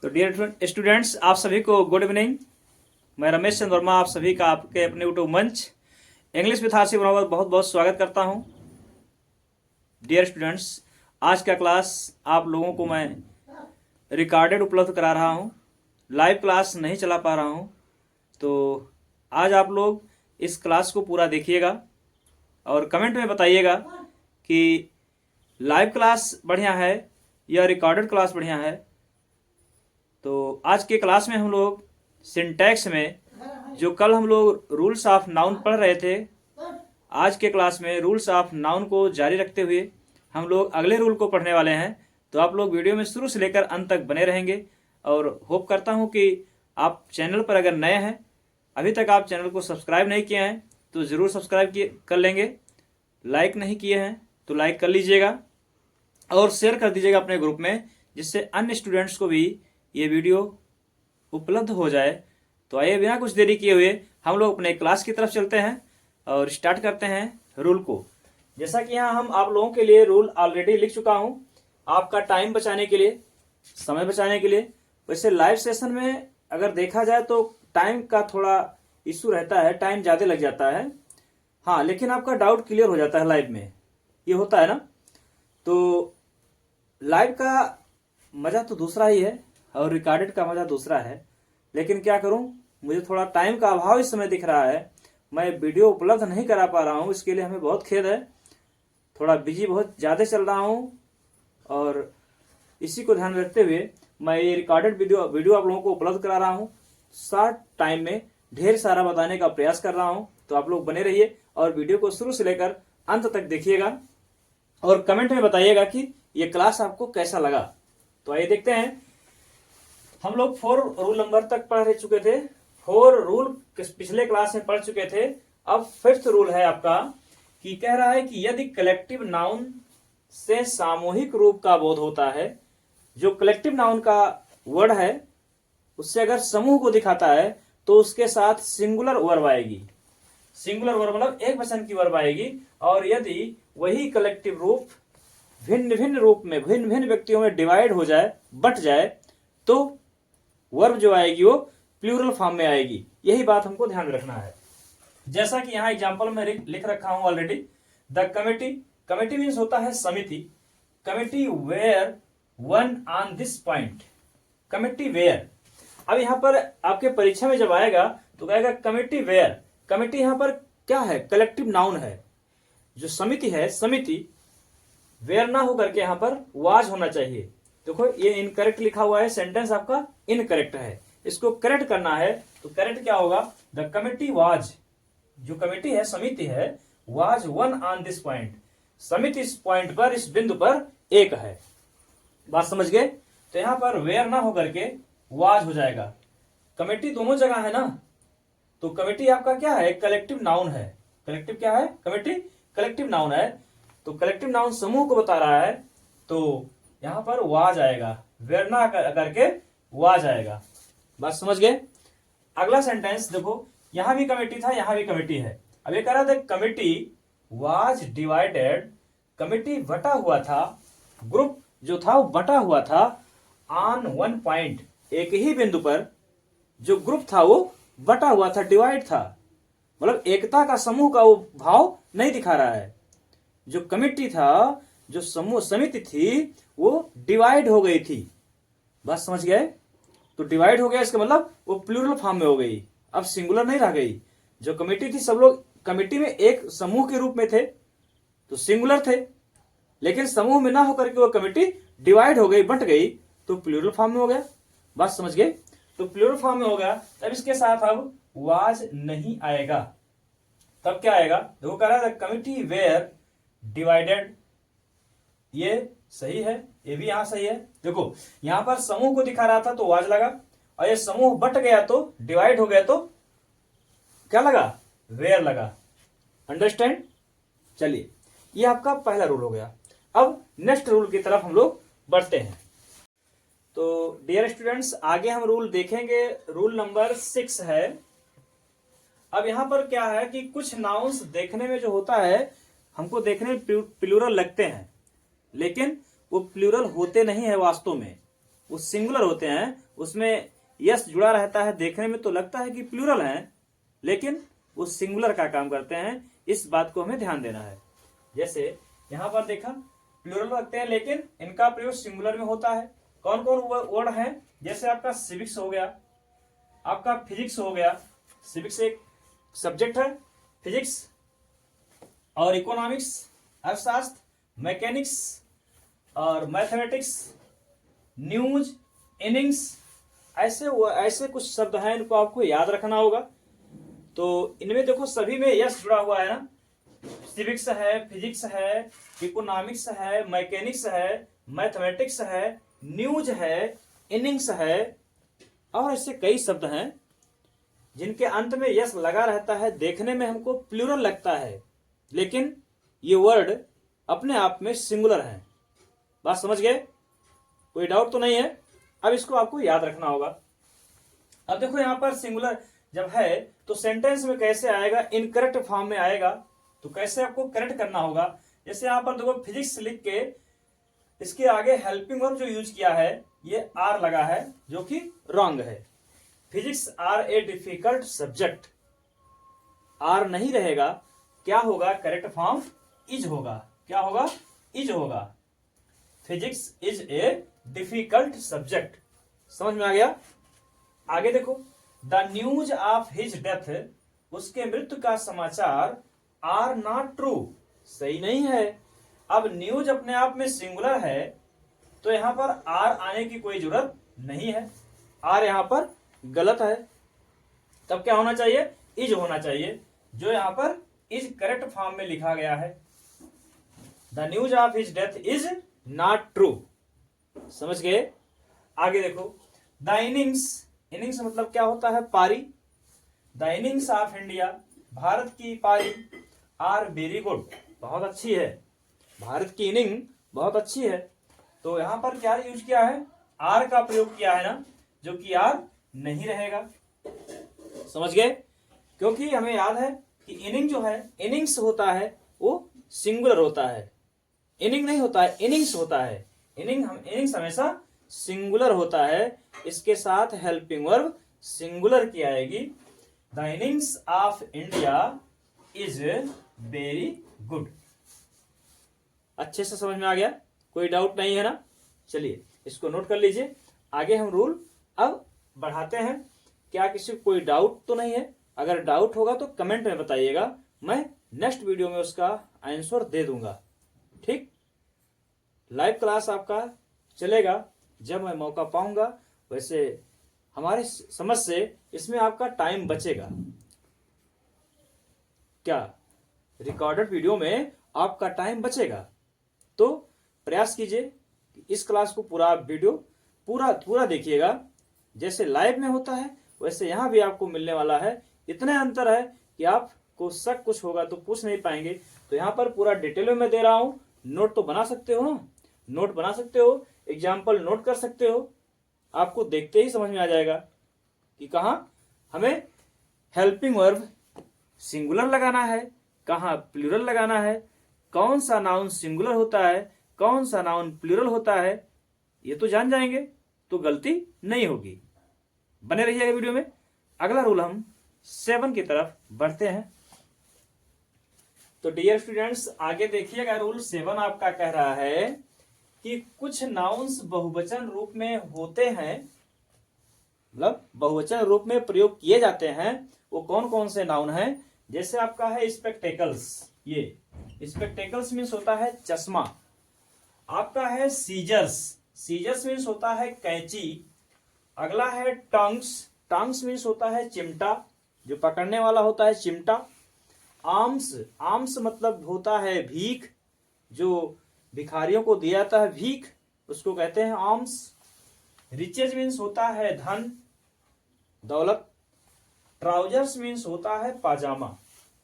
तो dear students, आप सभी को गुड इवनिंग। मैं रमेश चंद्र वर्मा आप सभी का आपके अपने यूट्यूब मंच इंग्लिश विथ आरसी बनावत बहुत बहुत स्वागत करता हूं। डियर स्टूडेंट्स, आज का क्लास आप लोगों को मैं रिकॉर्डेड उपलब्ध करा रहा हूं, लाइव क्लास नहीं चला पा रहा हूं। तो आज आप लोग इस क्लास को पूरा देखिएगा और कमेंट में बताइएगा कि लाइव क्लास बढ़िया है या रिकॉर्डेड क्लास बढ़िया है। तो आज के क्लास में हम लोग सिंटैक्स में जो कल हम लोग रूल्स ऑफ नाउन पढ़ रहे थे, आज के क्लास में रूल्स ऑफ नाउन को जारी रखते हुए हम लोग अगले रूल को पढ़ने वाले हैं। तो आप लोग वीडियो में शुरू से लेकर अंत तक बने रहेंगे और होप करता हूं कि आप चैनल पर अगर नए हैं, अभी तक आप चैनल को सब्सक्राइब नहीं किए हैं तो ज़रूर सब्सक्राइब कर लेंगे। लाइक नहीं किए हैं तो लाइक कर लीजिएगा और शेयर कर दीजिएगा अपने ग्रुप में, जिससे अन्य स्टूडेंट्स को भी ये वीडियो उपलब्ध हो जाए। तो आइए बिना कुछ देरी किए हुए हम लोग अपने क्लास की तरफ चलते हैं और स्टार्ट करते हैं रूल को। जैसा कि यहाँ हम आप लोगों के लिए रूल ऑलरेडी लिख चुका हूँ, आपका टाइम बचाने के लिए, समय बचाने के लिए। वैसे लाइव सेशन में अगर देखा जाए तो टाइम का थोड़ा इशू रहता है, टाइम ज़्यादा लग जाता है। हाँ, लेकिन आपका डाउट क्लियर हो जाता है लाइव में, ये होता है ना। तो लाइव का मज़ा तो दूसरा ही है और रिकॉर्डेड का मज़ा दूसरा है। लेकिन क्या करूं, मुझे थोड़ा टाइम का अभाव इस समय दिख रहा है, मैं वीडियो उपलब्ध नहीं करा पा रहा हूं। इसके लिए हमें बहुत खेद है, थोड़ा बिजी बहुत ज़्यादा चल रहा हूं और इसी को ध्यान में रखते हुए मैं ये रिकॉर्डेड वीडियो आप लोगों को उपलब्ध करा रहा हूं। शॉर्ट टाइम में ढेर सारा बताने का प्रयास कर रहा हूं। तो आप लोग बने रहिए और वीडियो को शुरू से लेकर अंत तक देखिएगा और कमेंट में बताइएगा कि ये क्लास आपको कैसा लगा। तो आइए देखते हैं। हम लोग 4 रूल नंबर तक पढ़ चुके थे, 4 रूल पिछले क्लास में पढ़ चुके थे। अब 5th रूल है आपका कि कह रहा है कि यदि कलेक्टिव नाउन से सामूहिक रूप का बोध होता है, जो कलेक्टिव नाउन का वर्ड है उससे अगर समूह को दिखाता है तो उसके साथ सिंगुलर वर्ब आएगी। सिंगुलर वर्ब मतलब एक वचन की वर्ब आएगी। और यदि वही कलेक्टिव रूप भिन्न भिन्न रूप में भिन्न भिन्न व्यक्तियों में डिवाइड हो जाए, बट जाए, तो वर्ब जो आएगी वो प्लूरल फॉर्म में आएगी। यही बात हमको ध्यान में रखना है। जैसा कि यहाँ एग्जांपल में लिख रखा हूं already. The committee, committee means होता है समिति। Committee were one on this point, committee were. अब यहाँ पर आपके परीक्षा में जब आएगा तो कहेगा कमिटी वेयर। कमिटी यहाँ पर क्या है? कलेक्टिव नाउन है। जो समिति है, समिति वेयर ना हो करके यहाँ पर वाज होना चाहिए। देखो ये इनकरेक्ट लिखा हुआ है, सेंटेंस आपका इनकरेक्ट है, इसको करेक्ट करना है। तो करेक्ट क्या होगा? द कमिटी वाज, जो कमिटी है, समिति है, was one on this point. समिति इस पॉइंट पर, इस बिंदु पर एक है। बात समझ गए? तो यहां पर वेयर ना होकर के वाज हो जाएगा। कमिटी दोनों जगह है ना, तो कमिटी आपका क्या है? कलेक्टिव नाउन है। कलेक्टिव क्या है? कमिटी कलेक्टिव नाउन है। तो कलेक्टिव नाउन समूह को बता रहा है, तो यहां पर वाज आएगा, वेयर ना करके वाज आएगा। बात समझ गए? अगला सेंटेंस देखो, यहां भी कमिटी था, यहां भी कमिटी है। अब ये कह रहा था कमिटी वाज डिवाइडेड, कमिटी बटा हुआ था, ग्रुप जो था वो बटा हुआ था, ऑन वन पॉइंट, एक ही बिंदु पर जो ग्रुप था वो बटा हुआ था, डिवाइड था। मतलब एकता का, समूह का वो भाव नहीं दिखा रहा है। जो कमिटी था, जो समूह समिति थी, वो डिवाइड हो गई थी। बात समझ गए? तो डिवाइड हो गया इसका मतलब वो प्लूरल फॉर्म में हो गई, अब सिंगुलर नहीं रह गई। जो कमिटी थी, सब लोग कमिटी में एक समूह के रूप में थे तो सिंगुलर थे, लेकिन समूह में ना होकर के वो कमिटी डिवाइड हो गई, बट गई, तो प्लूरल फॉर्म में हो गया। बात समझ गए? तो प्लूरल फॉर्म में हो गया, तब इसके साथ अब वाज नहीं आएगा। तब क्या आएगा? देखो कह रहा है कमिटी वेयर डिवाइडेड, ये सही है, ये भी यहां सही है। देखो यहां पर समूह को दिखा रहा था तो वाज लगा, और ये समूह बट गया तो डिवाइड हो गया तो क्या लगा? वेयर लगा। अंडरस्टैंड? चलिए, ये आपका पहला रूल हो गया। अब नेक्स्ट रूल की तरफ हम लोग बढ़ते हैं। तो डियर स्टूडेंट्स, आगे हम रूल देखेंगे। रूल नंबर 6 है। अब यहां पर क्या है कि कुछ नाउन्स देखने में जो होता है, हमको देखने में प्लूरल लगते हैं, लेकिन वो प्लूरल होते नहीं है वास्तव में। वो सिंगुलर होते हैं, उसमें यस जुड़ा रहता है, देखने में तो लगता है कि प्लूरल है, लेकिन वो सिंगुलर का काम करते हैं। इस बात को हमें ध्यान देना है। जैसे यहां पर देखा, प्लूरल रखते हैं लेकिन इनका प्रयोग सिंगुलर में होता है। कौन कौन वर्ड है? जैसे आपका सिविक्स हो गया, आपका फिजिक्स हो गया। सिविक्स एक सब्जेक्ट है, फिजिक्स और इकोनॉमिक्स, अर्थशास्त्र, मैकेनिक्स और मैथमेटिक्स, न्यूज, इनिंग्स, ऐसे कुछ शब्द हैं, इनको आपको याद रखना होगा। तो इनमें देखो सभी में यस जुड़ा हुआ है ना। सिविक्स है, फिजिक्स है, इकोनॉमिक्स है, मैकेनिक्स है, मैथमेटिक्स है, न्यूज है, इनिंग्स है, और ऐसे कई शब्द हैं जिनके अंत में यस लगा रहता है। देखने में हमको प्लूरल लगता है, लेकिन ये वर्ड अपने आप में सिंगुलर है। बात समझ गए? कोई डाउट तो नहीं है? अब इसको आपको याद रखना होगा। अब देखो यहां पर सिंगुलर जब है तो सेंटेंस में कैसे आएगा? इनकरेक्ट फॉर्म में आएगा। तो कैसे आपको करेक्ट करना होगा? जैसे यहां पर देखो फिजिक्स लिख के इसके आगे हेल्पिंग वर्ब जो यूज किया है ये आर लगा है, जो कि रॉन्ग है। Physics are a difficult subject, are नहीं रहेगा, क्या होगा? करेक्ट फॉर्म इज होगा। क्या होगा? इज होगा। Physics is a difficult subject. समझ में आ गया? आगे देखो, the news of his death, उसके मृत्यु का समाचार, आर नॉट ट्रू, सही नहीं है। अब न्यूज अपने आप में सिंगुलर है, तो यहां पर आर आने की कोई जरूरत नहीं है। आर यहां पर गलत है। तब क्या होना चाहिए? इज होना चाहिए, जो यहां पर इज करेक्ट फॉर्म में लिखा गया है। The news of his death is not true. समझ गए? आगे देखो, द इनिंग्स, इनिंग्स मतलब क्या होता है? पारी। The innings of India, Bharat की पारी, आर वेरी गुड, बहुत अच्छी है। भारत की इनिंग बहुत अच्छी है। तो यहां पर क्या यूज किया है? आर का प्रयोग किया है ना, जो कि आर नहीं रहेगा। समझ गए? क्योंकि हमें याद है कि इनिंग जो है, इनिंग्स होता है वो सिंगुलर होता है, इनिंग नहीं होता है, इनिंग्स होता है। इनिंग्स हमेशा सिंगुलर होता है। इसके साथ हेल्पिंग वर्ब सिंगुलर की आएगी। The innings of India is very good. अच्छे से समझ में आ गया? कोई डाउट नहीं है ना? चलिए इसको नोट कर लीजिए। आगे हम रूल अब बढ़ाते हैं। क्या किसी को कोई डाउट तो नहीं है? अगर डाउट होगा तो कमेंट में बताइएगा, मैं नेक्स्ट वीडियो में उसका आंसर दे दूंगा। ठीक? लाइव क्लास आपका चलेगा जब मैं मौका पाऊंगा। वैसे हमारे समझ से इसमें आपका टाइम बचेगा। क्या रिकॉर्डेड वीडियो में आपका टाइम बचेगा? तो प्रयास कीजिए कि इस क्लास को पूरा वीडियो पूरा देखिएगा। जैसे लाइव में होता है वैसे यहां भी आपको मिलने वाला है। इतना अंतर है कि आपको शक कुछ होगा तो पूछ नहीं पाएंगे। तो यहां पर पूरा डिटेल में दे रहा हूं। नोट तो बना सकते हो ना? नोट बना सकते हो, एग्जाम्पल नोट कर सकते हो। आपको देखते ही समझ में आ जाएगा कि कहां हमें हेल्पिंग वर्ब सिंगुलर लगाना है, कहां प्लूरल लगाना है, कौन सा नाउन सिंगुलर होता है, कौन सा नाउन प्लूरल होता है। ये तो जान जाएंगे तो गलती नहीं होगी। बने रहिएगा वीडियो में। अगला रूल हम 7 की तरफ बढ़ते हैं। तो डियर स्टूडेंट्स आगे देखिएगा, रूल 7 आपका कह रहा है कि कुछ नाउन्स बहुवचन रूप में होते हैं, मतलब बहुवचन रूप में प्रयोग किए जाते हैं। वो कौन कौन से नाउन हैं? जैसे आपका है स्पेक्टेकल्स। ये स्पेक्टेकल्स मीन्स होता है चश्मा। आपका है सीजर्स, सीजर्स मीन्स होता है कैंची। अगला है टंग्स, टंग्स मीन्स होता है चिमटा, जो पकड़ने वाला होता है चिमटा। आर्म्स, आर्म्स मतलब होता है भीख, जो भिखारियों को दिया जाता है भीख, उसको कहते हैं आर्म्स। रिचेज मीन्स होता है धन, दौलत। ट्राउजर्स मीन्स होता है पाजामा।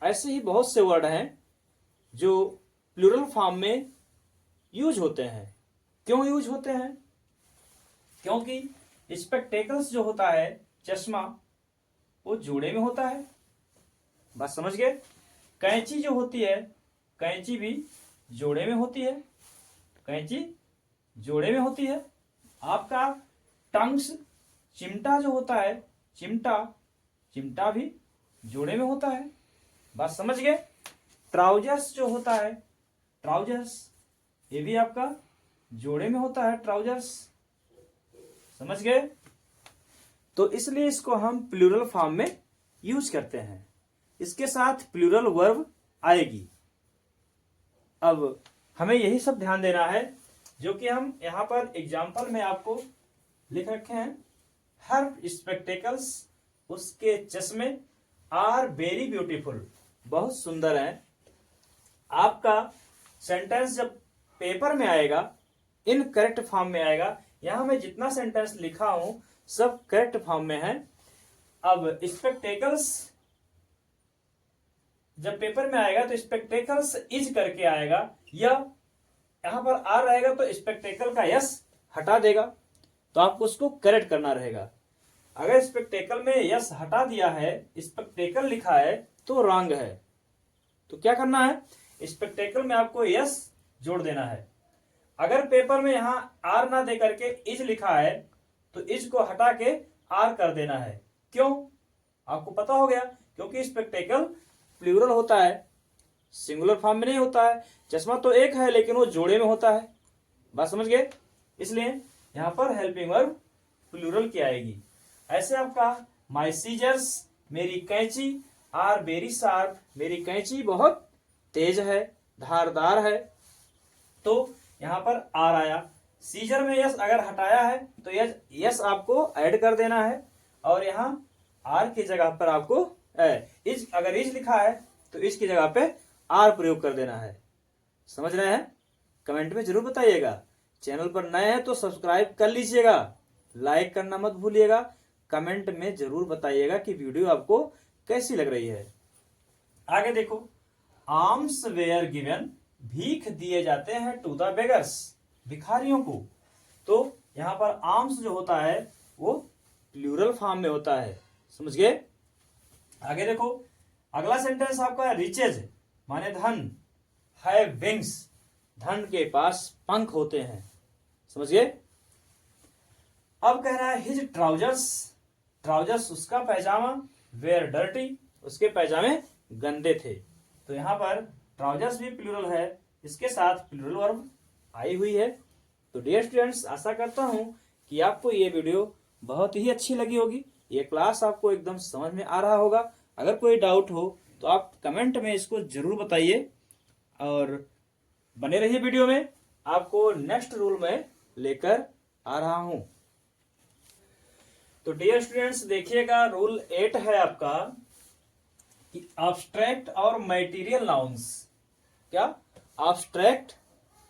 ऐसे ही बहुत से वर्ड हैं जो प्लूरल फॉर्म में यूज होते हैं। क्यों यूज होते हैं? क्योंकि स्पेक्टेकल्स जो होता है चश्मा, वो जोड़े में होता है। बात समझ गए? कैंची जो होती है, कैंची भी जोड़े में होती है, कैंची जोड़े में होती है। आपका टंग्स, चिमटा जो होता है, चिमटा, चिमटा भी जोड़े में होता है, बात समझ गए। ट्राउजर्स जो होता है, ट्राउजर्स, ये भी आपका जोड़े में होता है, ट्राउजर्स, समझ गए। तो इसलिए इसको हम प्लूरल फॉर्म में यूज करते हैं, इसके साथ प्लूरल वर्ब आएगी। अब हमें यही सब ध्यान देना है जो कि हम यहां पर एग्जाम्पल में आपको लिख रखे हैं। हर स्पेक्टेकल्स, उसके चश्मे, आर वेरी ब्यूटीफुल, बहुत सुंदर हैं। आपका सेंटेंस जब पेपर में आएगा, इन करेक्ट फॉर्म में आएगा। यहां मैं जितना सेंटेंस लिखा हूं सब करेक्ट फॉर्म में है। अब स्पेक्टेकल्स जब पेपर में आएगा तो स्पेक्टेकल्स इज करके आएगा, या यहां पर आर रहेगा तो स्पेक्टेकल का यस हटा देगा, तो आपको उसको करेक्ट करना रहेगा। अगर स्पेक्टेकल में यस हटा दिया है, स्पेक्टेकल लिखा है, तो रॉन्ग है। तो क्या करना है, स्पेक्टेकल में आपको यस जोड़ देना है। अगर पेपर में यहां आर ना दे करके इज लिखा है तो इज को हटा के आर कर देना है। क्यों, आपको पता हो गया, क्योंकि स्पेक्टेकल प्लूरल होता है, सिंगुलर फॉर्म में नहीं होता है। चश्मा तो एक है लेकिन वो जोड़े में होता है, बात समझ गए। इसलिए यहां पर हेल्पिंग वर्ब प्लूरल की आएगी। ऐसे आपका माई सीजर्स, मेरी कैंची, आर वेरी शार्प, मेरी कैंची बहुत तेज है, धारदार है, तो यहां पर आर आया। सीजर में यस अगर हटाया है तो यस आपको ऐड कर देना है, और यहां आर की जगह पर आपको इज, अगर इज लिखा है तो इज की जगह पे आर प्रयोग कर देना है। समझ रहे हैं, कमेंट में जरूर बताइएगा। चैनल पर नए हैं तो सब्सक्राइब कर लीजिएगा, लाइक करना मत भूलिएगा, कमेंट में जरूर बताइएगा कि वीडियो आपको कैसी लग रही है। आगे देखो, आर्म्स वेयर गिवन, भीख दिए जाते हैं टू द बेगर्स, भिखारियों को। तो यहां पर आर्म्स जो होता है वो प्लूरल फॉर्म में होता है, समझ गए। आगे देखो, अगला सेंटेंस आपका रिचेज माने धन, हैव विंग्स, धन के पास पंख होते हैं, समझ गए। अब कह रहा है हिज ट्राउजर्स, ट्राउजर्स उसका पैजामा, वेयर डर्टी, उसके पैजामे गंदे थे। तो यहां पर ट्राउजर्स भी प्लूरल है, इसके साथ प्लूरल वर्ब आई हुई है। तो डियर स्टूडेंट्स, आशा करता हूं कि आपको ये वीडियो बहुत ही अच्छी लगी होगी, ये क्लास आपको एकदम समझ में आ रहा होगा। अगर कोई डाउट हो तो आप कमेंट में इसको जरूर बताइए, और बने रहिए वीडियो में, आपको नेक्स्ट रूल में लेकर आ रहा हूं। तो डियर स्टूडेंट्स देखिएगा, रूल 8 है आपका कि एब्स्ट्रैक्ट और मैटेरियल नाउन्स, क्या एब्स्ट्रैक्ट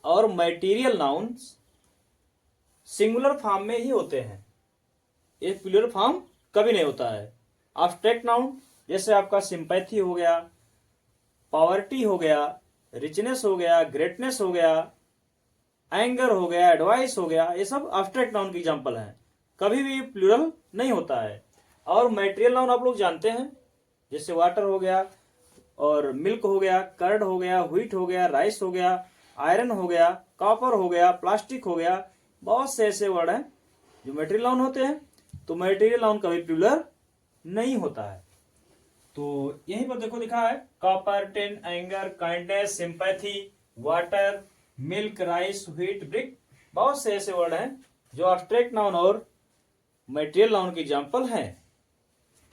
और मैटेरियल नाउन्स सिंगुलर फॉर्म में ही होते हैं, ये प्लूरल फॉर्म कभी नहीं होता है। एब्स्ट्रैक्ट नाउन जैसे आपका सिंपैथी हो गया, पॉवर्टी हो गया, रिचनेस हो गया, ग्रेटनेस हो गया, एंगर हो गया, एडवाइस हो गया, ये सब एब्स्ट्रैक्ट नाउन की एग्जांपल हैं, कभी भी प्लूरल नहीं होता है। और मैटेरियल नाउन आप लोग जानते हैं, जैसे वाटर हो गया, और मिल्क हो गया, कर्ड हो गया, व्हीट हो गया, राइस हो गया, आयरन हो गया, कॉपर हो गया, प्लास्टिक हो गया, बहुत से ऐसे वर्ड हैं जो मैटेरियल नाउन होते हैं। तो मैटेरियल नाउन कभी प्लूरल नहीं होता है। तो यहीं पर देखो लिखा है, copper, tin, anger, kindness, sympathy, water, milk, rice, wheat, brick, बहुत से ऐसे वर्ड हैं जो एब्स्ट्रैक्ट नाउन और मैटेरियल नाउन की एग्जांपल हैं।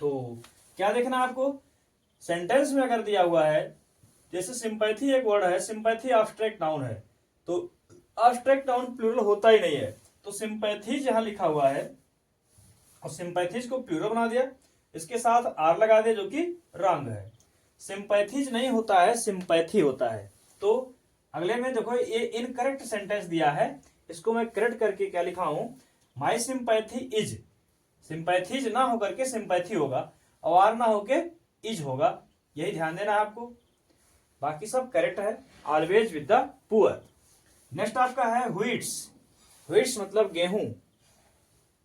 तो क्या देखना है आपको, सेंटेंस में अगर दिया हुआ है, जैसे सिंपैथी एक वर्ड है, सिंपैथी एब्स्ट्रैक्ट नाउन है, तो एब्स्ट्रैक्ट नाउन प्लूरल होता ही नहीं है। तो सिंपैथीज यहां लिखा हुआ है और सिंपैथीज को प्लूरल बना दिया, इसके साथ आर लगा दिया जो कि रॉन्ग है। सिंपैथीज नहीं होता है, सिंपैथी होता है। तो अगले में देखो, ये इनकरेक्ट सेंटेंस दिया है, इसको मैं करेक्ट करके क्या लिखा हूं, माई सिंपैथी इज, सिंपैथीज ना होकर के सिंपैथी होगा, और आर ना होके इज होगा, यही ध्यान देना है आपको। बाकी सब करेक्ट है, always with the poor. Next आपका है व्हीट्स, व्हीट्स मतलब गेहूं,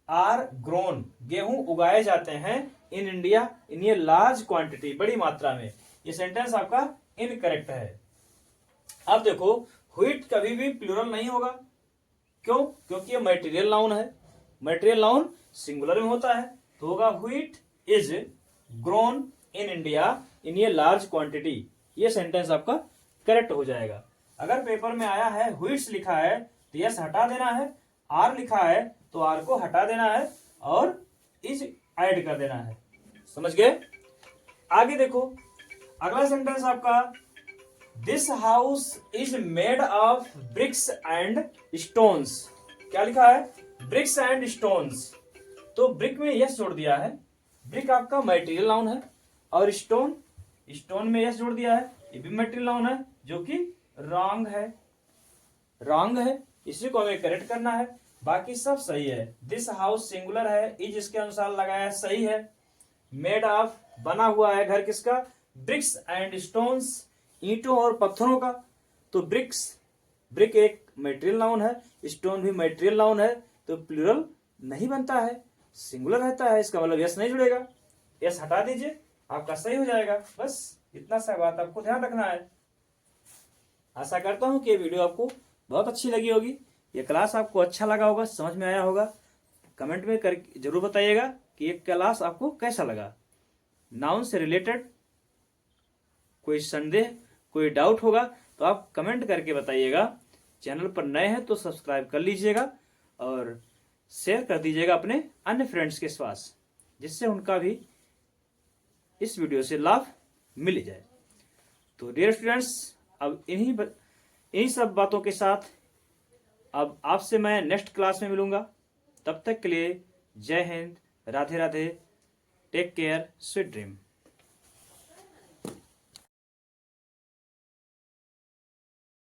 आर ग्रोन, गेहूं उगाए जाते हैं इन इंडिया इन ये लार्ज क्वांटिटी, बड़ी मात्रा में। ये सेंटेंस आपका इनकरेक्ट है। अब देखो, व्हीट कभी भी प्लूरल नहीं होगा, क्यों, क्योंकि ये मटेरियल नाउन है, मटेरियल नाउन सिंगुलर में होता है, तो होगा wheat is grown in India in a large quantity. ये सेंटेंस आपका करेक्ट हो जाएगा। अगर पेपर में आया है व्हीट्स लिखा है तो यस हटा देना है, आर लिखा है तो आर को हटा देना है और इज ऐड कर देना है। समझ गए? आगे देखो, अगला सेंटेंस आपका this house is made of bricks and stones. क्या लिखा है? Bricks and stones. तो ब्रिक में यस जोड़ दिया है, ब्रिक आपका मटेरियल नाउन है, और स्टोन, स्टोन में यस जोड़ दिया है, ये भी मटेरियल नाउन है, जो कि रॉन्ग है, रॉन्ग है, इसी को हमें करेक्ट करना है। बाकी सब सही है। दिस हाउस सिंगुलर है, इज इसके अनुसार लगाया सही है। मेड ऑफ बना हुआ है घर किसका? ब्रिक्स एंड स्टोन्स, ईंटों और पत्थरों का। तो ब्रिक्स, ब्रिक एक मटेरियल नाउन है, स्टोन भी मटेरियल नाउन है, तो प्लूरल नहीं बनता है, सिंगुलर रहता है, इसका मतलब यस नहीं जुड़ेगा। यस हटा दीजिए, आपका सही हो जाएगा। बस इतना सा बात आपको ध्यान रखना है। आशा करता हूं कि ये वीडियो आपको बहुत अच्छी लगी होगी, ये क्लास आपको अच्छा लगा होगा, समझ में आया होगा। कमेंट में कर जरूर बताइएगा कि ये क्लास आपको कैसा लगा। नाउन से रिलेटेड कोई संदेह, कोई डाउट होगा तो आप कमेंट करके बताइएगा। चैनल पर नए हैं तो सब्सक्राइब कर लीजिएगा और शेयर कर दीजिएगा अपने अन्य फ्रेंड्स के पास, जिससे उनका भी इस वीडियो से लाभ मिल जाए। तो डियर स्टूडेंट्स, अब इन्हीं सब बातों के साथ अब आपसे मैं नेक्स्ट क्लास में मिलूंगा। तब तक के लिए जय हिंद, Radhe Radhe, take care, sweet dream.